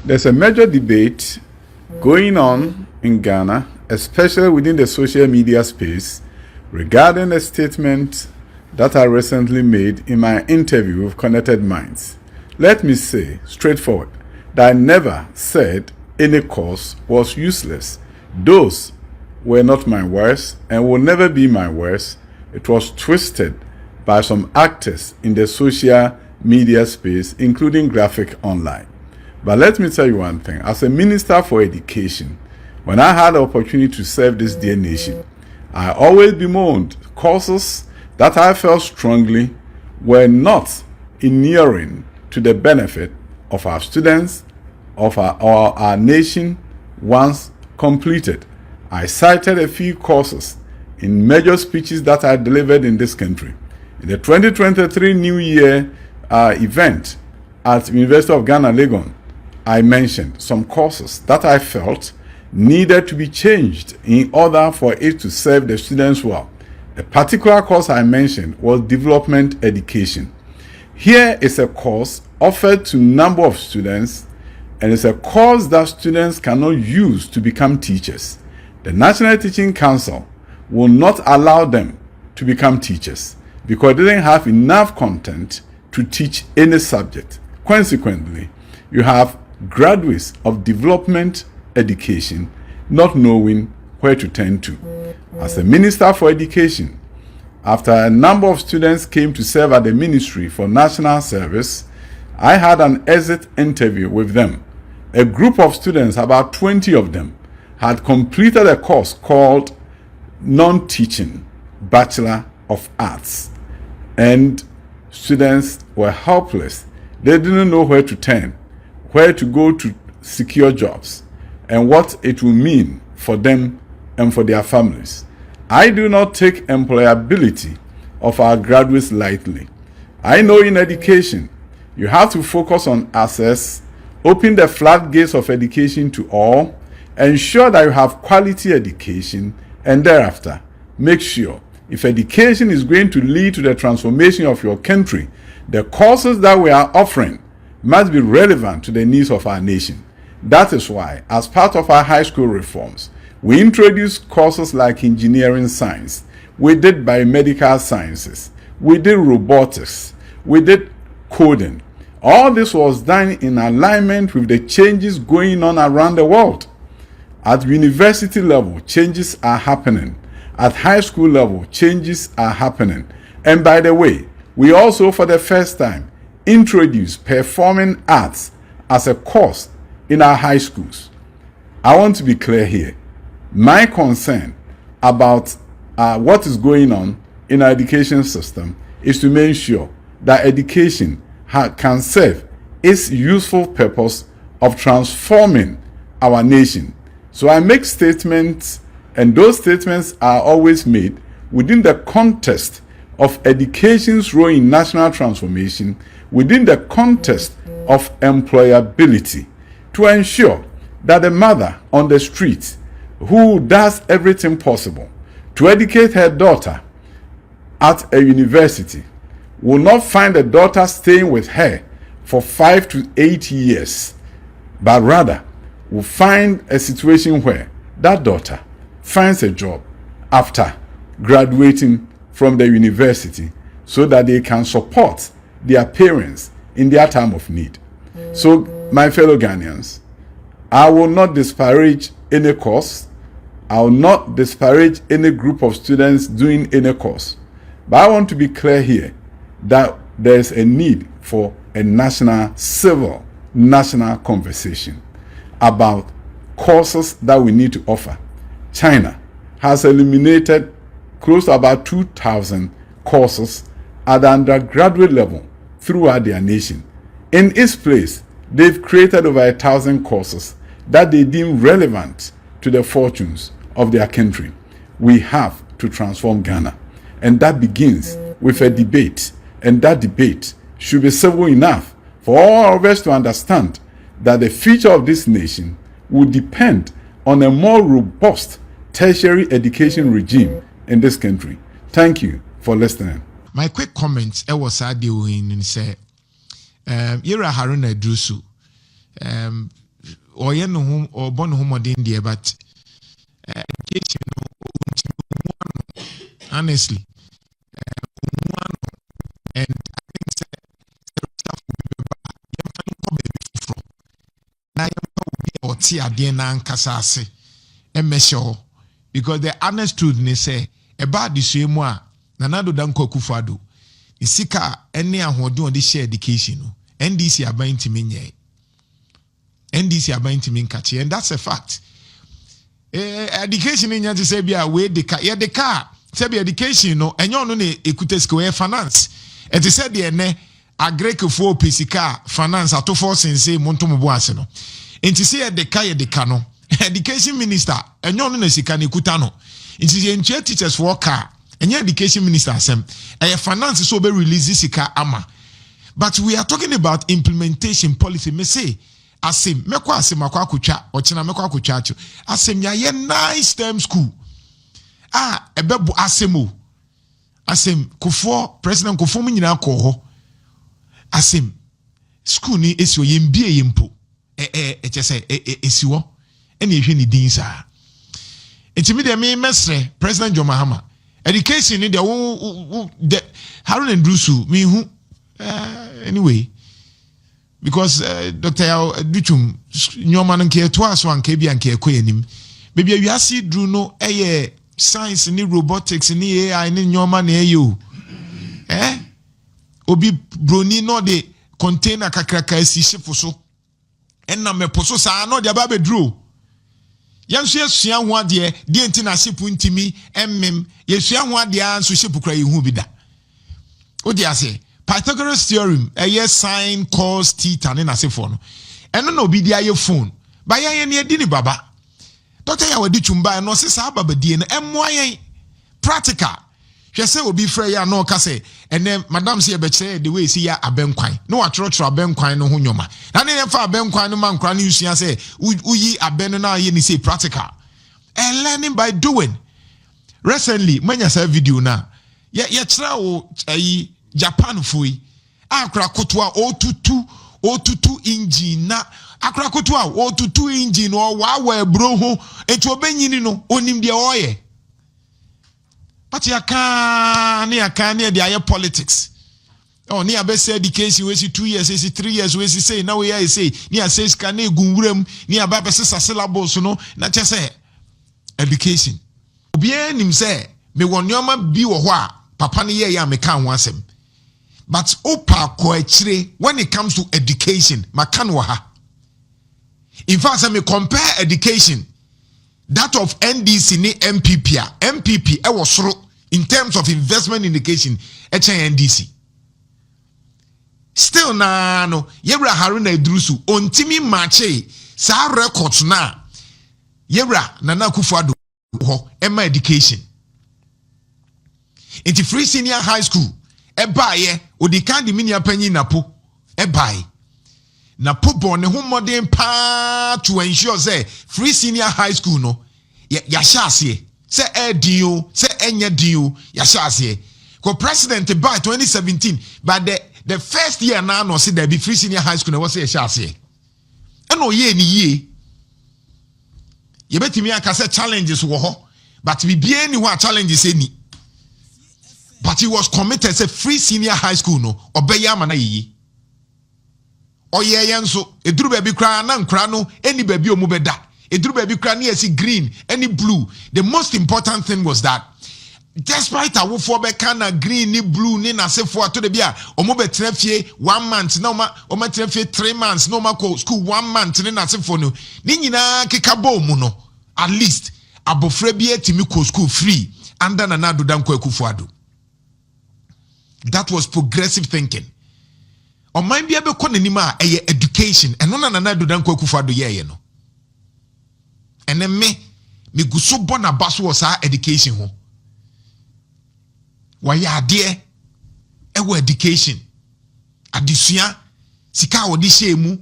There's a major debate going on in Ghana, especially within the social media space, regarding a statement that I recently made in my interview with Connected Minds. Let me say straightforward that I never said any course was useless. Those were not my words and will never be my words. It was twisted by some actors in the social media space, including Graphic Online. But let me tell you one thing. As a minister for education, when I had the opportunity to serve this dear nation, I always bemoaned courses that I felt strongly were not inuring to the benefit of our students, of our nation once completed. I cited a few courses in major speeches that I delivered in this country. In the 2023 New Year event at University of Ghana, Legon, I mentioned some courses that I felt needed to be changed in order for it to serve the students well. A particular course I mentioned was development education. Here is a course offered to a number of students, and it's a course that students cannot use to become teachers. The National Teaching Council will not allow them to become teachers because they didn't have enough content to teach any subject. Consequently, you have graduates of development education not knowing where to turn to. As a minister for education, after a number of students came to serve at the Ministry for National Service, I had an exit interview with them. A group of students, about 20 of them, had completed a course called Non-Teaching Bachelor of Arts, and students were helpless. They didn't know where to turn, where to go to secure jobs, and what it will mean for them and for their families. I do not take employability of our graduates lightly. I know in education, you have to focus on access, open the floodgates of education to all, ensure that you have quality education, and thereafter, make sure if education is going to lead to the transformation of your country, the courses that we are offering must be relevant to the needs of our nation. That is why, as part of our high school reforms, we introduced courses like engineering science, we did biomedical sciences, we did robotics, we did coding. All this was done in alignment with the changes going on around the world. At university level, changes are happening. At high school level, changes are happening. And by the way, we also, for the first time, introduce performing arts as a course in our high schools. I want to be clear here. My concern about what is going on in our education system is to make sure that education can serve its useful purpose of transforming our nation. So I make statements, and those statements are always made within the context of education's role in national transformation, within the context of employability, to ensure that the mother on the street who does everything possible to educate her daughter at a university will not find the daughter staying with her for 5 to 8 years, but rather will find a situation where that daughter finds a job after graduating from the university so that they can support their parents in their time of need. So, my fellow Ghanaians, I will not disparage any course. I will not disparage any group of students doing any course. But I want to be clear here that there is a need for a national conversation about courses that we need to offer. China has eliminated close to about 2,000 courses at the undergraduate level throughout their nation. In its place, they've created over 1,000 courses that they deem relevant to the fortunes of their country. We have to transform Ghana, and that begins with a debate, and that debate should be civil enough for all of us to understand that the future of this nation will depend on a more robust tertiary education regime in this country. Thank you for listening. My quick comments was Adi Win and say, Yera Haruna Drusu, or yen home or born home or India, but honestly, and I think or tia diena nkasase emesho because the honest truth ne say about the same one nanado danko kufado isika any ahoden on the share education no NDC aban timi nye NDC aban timi nkache and that's a fact. Education in to say bia we de car ye de car say be education no enyo no ne ekutesko finance and to say de ne agrek for pisika finance atofo sense montomo bo ase no enti say de car no education minister enyo no na sika ne kuta no enti ye ntua teachers for car enye education minister asem finance so be release sika ama. But we are talking about implementation policy. Me say, asem mekwa asem akwa akutwa ochina mekwa akutwa acho asem ya ye nice term school ebebu asemo asem kufo president kufo mu nyina ko ho asem school ni esio ye mbie ye mpo chese esiwo ene ehwe ni din sa entimi de me mesre president John Mahama education ni de Haruna Ndrusu me hu anyway, because Dr. Adutwum nyoma no nke to aso anka bia nke ekoyanim maybe we see drew no science ni robotics ni AI ni nyoma na eyo obi broni no de container kakraka esi ship so enna meposo sa no de aba bedro yanso yesua ho ade de ntina ship ntimi emmem yesua ho ade anso ship kra yehu bi da odi ase Pythagoras theorem sine cos theta ne na se for no eno na obi dia ye phone ba yen ne edi ni baba Dr. Adutwum ba no se sa baba die no emmo ayen practical hwe se obi frɛ ya no ka se ene madam se be kyerɛ the way si ya abenkwan no watrotro abenkwan no ho nyoma na ne fa abenkwan no mankra ne usua se uyi aben na ye ni say practical and learning by doing. Recently manya sa video na ye kyerɛ wo ayi Japan fui akra kotoa otutu engine na akra kotoa otutu engine o wa ebro ho enti obenyini no onim de oye but yaka ne de aye politics oh ni abese education we 2 years we 3 years we say now we say ni ase scan na egunwuram ni ababese syllabus no na chese education obi enim say me wonyoma bi wo ho a papa ne ye ya meka ho asem. But opa koechire when it comes to education, makanwaha. In fact, I may compare education, that of NDC ni MPP. MPP was in terms of investment in education, NDC. Still na no, yebra Haruna Idrusu, ontimi mache, sa records na, yebra nana Kufuado, Emma education. Into free senior high school, ebaye odi kan di minia panyi napo ebaye napo bon ne ho modern pa to ensure say free senior high school no ya hyase say edio say enya dio ya hyase ko president by 2017 but the first year na no say there be free senior high school na was ya hyase e no ye ni ye ye betimi aka say challenges wo ho but bibia ni ho challenges eni. But he was committed to free senior high school no obeya mana yi. Oye yenso eduru baby kra na nkra no any baby omu beda. Eduru baby kra na yesi green any blue. The most important thing was that despite awofo be kana green ni blue ni na sefo ato de bia omu be trafie 1 month na oma trafie 3 months no ma ko school 1 month ni na sefo no ni nyina keka bo mu no at least abofra bi etimi ko school free under na nado danko akufuado. That was progressive thinking. On my be able to education and no na do dan kwakufa do ye no. And then me go so bona baso was our education ho. Why ya dear education. Adisua sika wodi shemu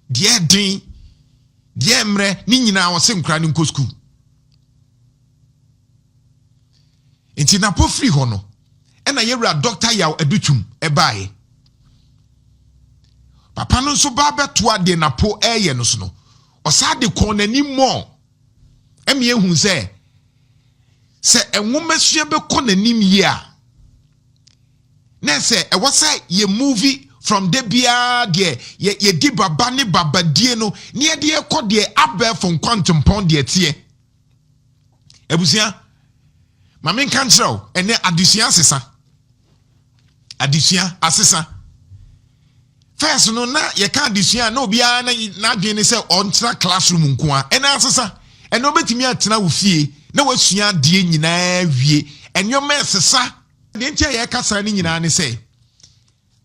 die din die mre ni nyina wo se nkra ni nko school. Enti na po free ho no. Ena yewra Dr. Adutwum ebaye. Papa no so ba beto ade na po eye no so no. osade kon nanim mo eme ehun se enwomesua be kon nanim yi a na se e wo se ye movie from the bia de ye di baba ne babadie no ne ye de ekọ de abel from quantum pond de tie ebusia ma men kan kyerɛw ene adusua asesa first no na ye kan adusua na obia na adwene se ontra classroom nko a ene asesa ene obetimi atena wo fie na wasua de nyinaa wie enyo asesa de ntia ye kasa ne nyinaa ne se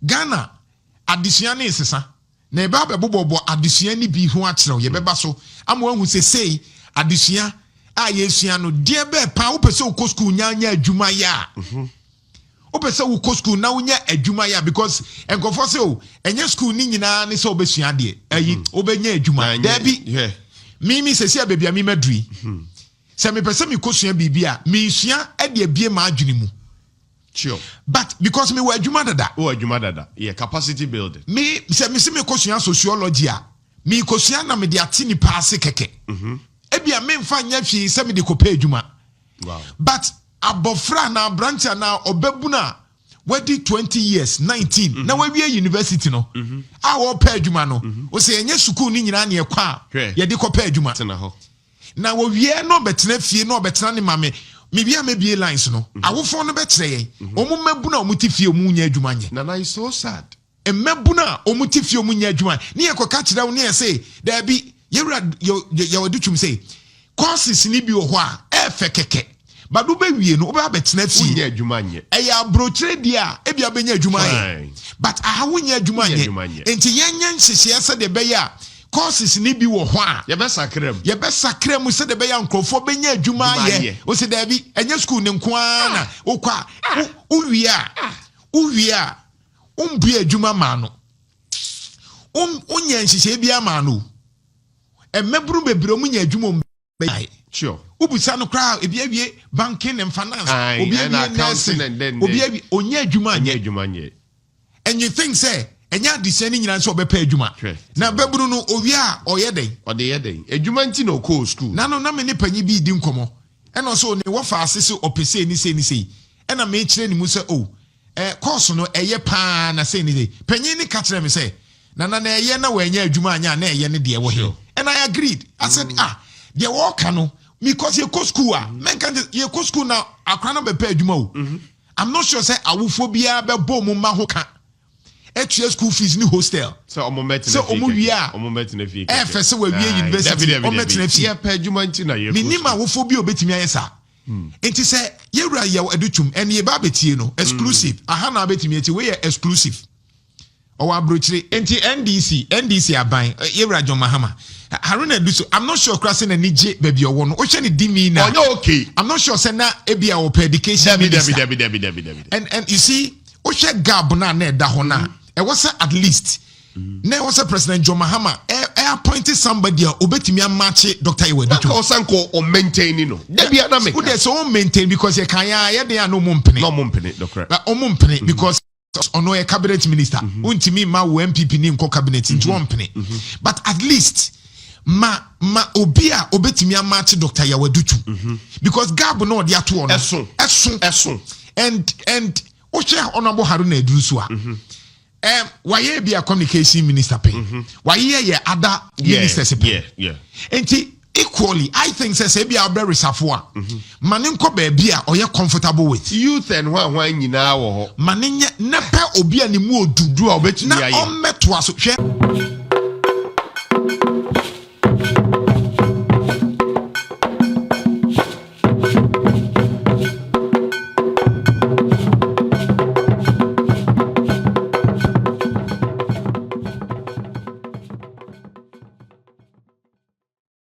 Ghana adusua ne esesa na eba bebobo adusua ni bi ho akyerɛw ye beba so ama wahu se sei adusua a yesua no de be pa wo pese wo school nya adwuma ya wo pese wo school na wonya adwuma ya because enkofo se o enye school ni nyina ne se obesua de ayi obenya adwuma da bi mimi se sia bebia mi madui se me pese mi kosua bibia mi sua e de bie ma adwene mu. Sure. But because me were adwuma dada. Adwuma dada. Yeah, capacity building. Me se me kosua sociology a me kosua na me de atini paase keke. Ebia me mfa nya hwi se me de kopa adwuma. Wow. But abofra na branch na obebuna wedi 20 years 19 na we university no a wo pa adwuma no o se enye school ni nyina na ye kwa ye de kopa adwuma na wo wie no betena fie no betena ne mame me bia me bie lines no awofo no betre yen omu mabuna omuti fie omu nya adwuma nye na is so sad e mabuna omuti fie omu nya adwuma ne ye koka kira wo ne ye say da bi ye Adutwum say courses ni bi wo ho a e fe keke badu be wie no oba betena fie nya adwuma nye e ya brochre dia e bia benya adwuma ye but aha wo nya adwuma nye enti yenya nhyehyɛ sɛ de be ya courses ni bi wo ho a ye be sakram se de be ya nkrofo benya adwuma ye o se da bi enya school ne nko na okwa uwie a umbu adwuma ma no onya nhyehyɛ bi ama no emeburu bebiro mu nya adwuma be sure ubusa no kra ebi awie banking and finance obi awie nursing obi awie onya adwuma nye and you think say enya diseni nyina so obepa adwuma na baburu no owie a oyeden adwuma nti no call school na no na me ne panyi bi di nkomo e no so ne wo fa asese opese ni sei e na me kire ni mu se course no eye pa na sei ni panyi ni ka kire me say na eye na wa enya adwuma anya na eye ne de wo he and I agreed I said de wo ka no because you go school men can you go school now akra na be pa adwuma o I'm not sure say awufo bia be bom ma ho ka extra school fees ni hostel so omo met na fee e fese we wie university omo met na fee pa adwuma nti na ye minima awufo bi obetimi ayesa enti say yewura ye Adutwum ene ye ba betie no exclusive aha na betimi eti we exclusive owa brochire enti NDC aban yewura John Mahama Haruna Duso I'm not sure crossing any J baby or one ocean dimi na okay I'm not sure say na ebia or education and you see oche gab na da ho na e was at least na was President John Mahama appointed somebody obetimi match Dr. Adutwum osanko o maintaining no da bia na me who dey so maintain because you can ya dey no mumpene doctor but o mumpene because ono a cabinet minister untimi ma wo MPP ni nko cabinet into mumpene but at least ma obia obetimi match Dr. Adutwum because gab no dey ato ono eson and oche honorable Haruna Edrusu waye bia communication minister pay waye ye other ministers pay enti equally I think say bia be resafo a mane nko ba bia oye comfortable with youth and hwan nyina wo ho mane ne pe obi a ne mu odudu a obetumi aye na o meto aso hwe